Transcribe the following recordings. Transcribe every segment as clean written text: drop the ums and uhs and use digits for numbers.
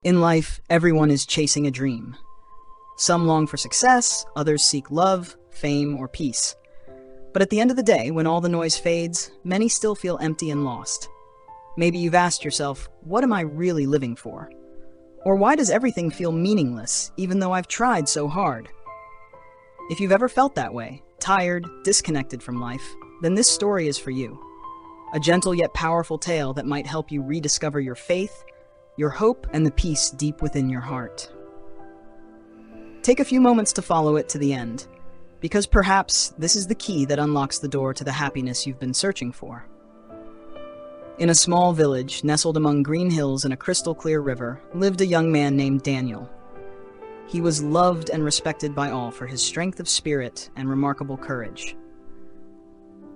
In life, everyone is chasing a dream. Some long for success, others seek love, fame, or peace. But at the end of the day, when all the noise fades, many still feel empty and lost. Maybe you've asked yourself, what am I really living for? Or why does everything feel meaningless, even though I've tried so hard? If you've ever felt that way, tired, disconnected from life, then this story is for you. A gentle yet powerful tale that might help you rediscover your faith, your hope, and the peace deep within your heart. Take a few moments to follow it to the end, because perhaps this is the key that unlocks the door to the happiness you've been searching for. In a small village, nestled among green hills and a crystal-clear river, lived a young man named Daniel. He was loved and respected by all for his strength of spirit and remarkable courage.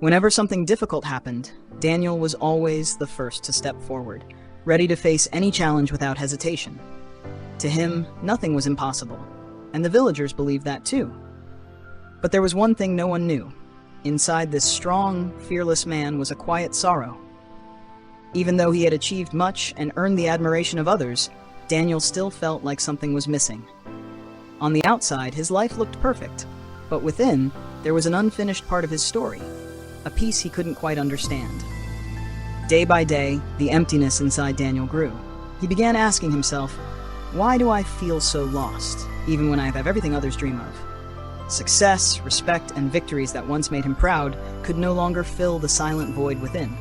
Whenever something difficult happened, Daniel was always the first to step forward, ready to face any challenge without hesitation. To him, nothing was impossible, and the villagers believed that too. But there was one thing no one knew. Inside this strong, fearless man was a quiet sorrow. Even though he had achieved much and earned the admiration of others, Daniel still felt like something was missing. On the outside, his life looked perfect, but within, there was an unfinished part of his story, a piece he couldn't quite understand. Day by day, the emptiness inside Daniel grew. He began asking himself, why do I feel so lost, even when I have everything others dream of? Success, respect, and victories that once made him proud could no longer fill the silent void within.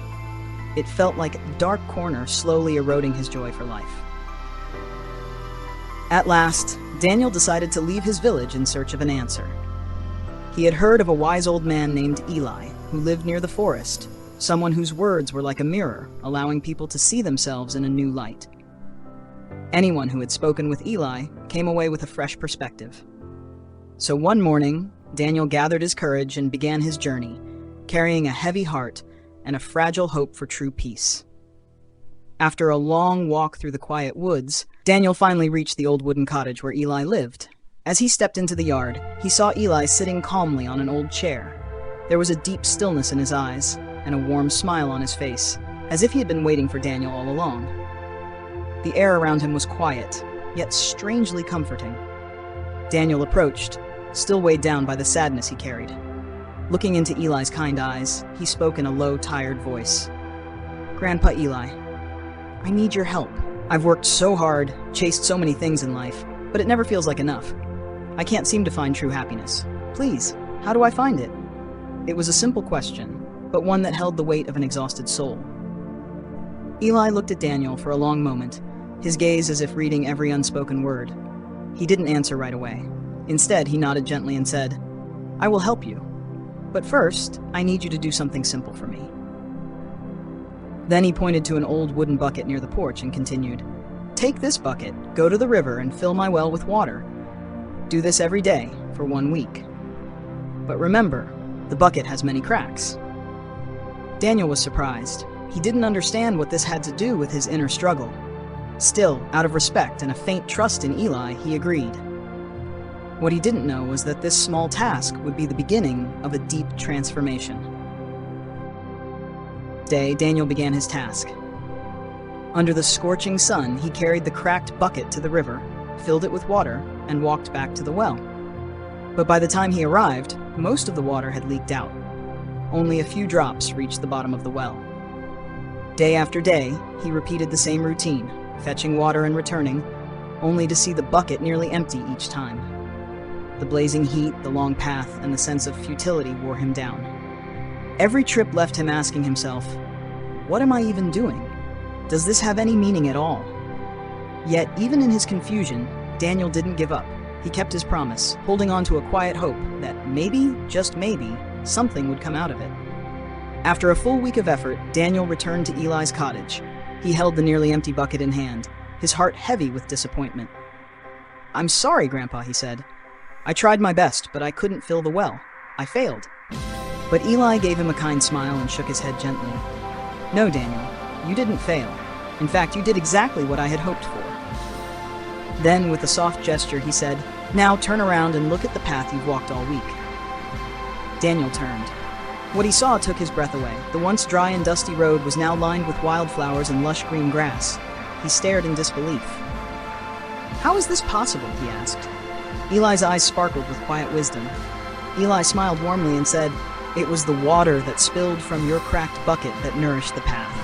It felt like a dark corner slowly eroding his joy for life. At last, Daniel decided to leave his village in search of an answer. He had heard of a wise old man named Eli, who lived near the forest, someone whose words were like a mirror, allowing people to see themselves in a new light. Anyone who had spoken with Eli came away with a fresh perspective. So one morning, Daniel gathered his courage and began his journey, carrying a heavy heart and a fragile hope for true peace. After a long walk through the quiet woods, Daniel finally reached the old wooden cottage where Eli lived. As he stepped into the yard, he saw Eli sitting calmly on an old chair. There was a deep stillness in his eyes and a warm smile on his face, as if he had been waiting for Daniel all along. The air around him was quiet, yet strangely comforting. Daniel approached, still weighed down by the sadness he carried. Looking into Eli's kind eyes, he spoke in a low, tired voice. "Grandpa Eli, I need your help. I've worked so hard, chased so many things in life, but it never feels like enough. I can't seem to find true happiness. Please, how do I find it?" It was a simple question, but one that held the weight of an exhausted soul. Eli looked at Daniel for a long moment, his gaze as if reading every unspoken word. He didn't answer right away. Instead, he nodded gently and said, "I will help you. But first, I need you to do something simple for me." Then he pointed to an old wooden bucket near the porch and continued, "Take this bucket, go to the river, and fill my well with water. Do this every day for 1 week. But remember, the bucket has many cracks." Daniel was surprised. He didn't understand what this had to do with his inner struggle. Still, out of respect and a faint trust in Eli, he agreed. What he didn't know was that this small task would be the beginning of a deep transformation. That day, Daniel began his task. Under the scorching sun, he carried the cracked bucket to the river, filled it with water, and walked back to the well. But by the time he arrived, most of the water had leaked out. Only a few drops reached the bottom of the well. Day after day, he repeated the same routine, fetching water and returning, only to see the bucket nearly empty each time. The blazing heat, the long path, and the sense of futility wore him down. Every trip left him asking himself, "What am I even doing? Does this have any meaning at all?" Yet, even in his confusion, Daniel didn't give up. He kept his promise, holding on to a quiet hope that maybe, just maybe, something would come out of it. After a full week of effort, Daniel returned to Eli's cottage. He held the nearly empty bucket in hand, his heart heavy with disappointment. "I'm sorry, Grandpa," he said. "I tried my best, but I couldn't fill the well. I failed." But Eli gave him a kind smile and shook his head gently. "No, Daniel, you didn't fail. In fact, you did exactly what I had hoped for." Then, with a soft gesture, he said, "Now turn around and look at the path you've walked all week." Daniel turned. What he saw took his breath away. The once dry and dusty road was now lined with wildflowers and lush green grass. He stared in disbelief. "How is this possible?" he asked. Eli's eyes sparkled with quiet wisdom. Eli smiled warmly and said, "It was the water that spilled from your cracked bucket that nourished the path.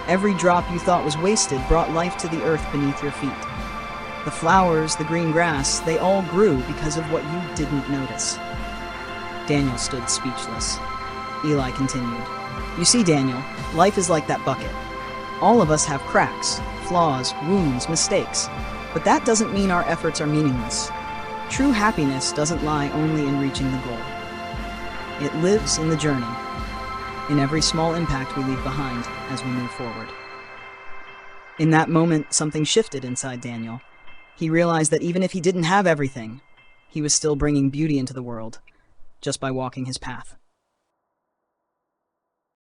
Every drop you thought was wasted brought life to the earth beneath your feet. The flowers, the green grass, they all grew because of what you didn't notice." Daniel stood speechless. Eli continued, "You see, Daniel, life is like that bucket. All of us have cracks, flaws, wounds, mistakes. But that doesn't mean our efforts are meaningless. True happiness doesn't lie only in reaching the goal. It lives in the journey, in every small impact we leave behind as we move forward." In that moment, something shifted inside Daniel. He realized that even if he didn't have everything, he was still bringing beauty into the world, just by walking his path.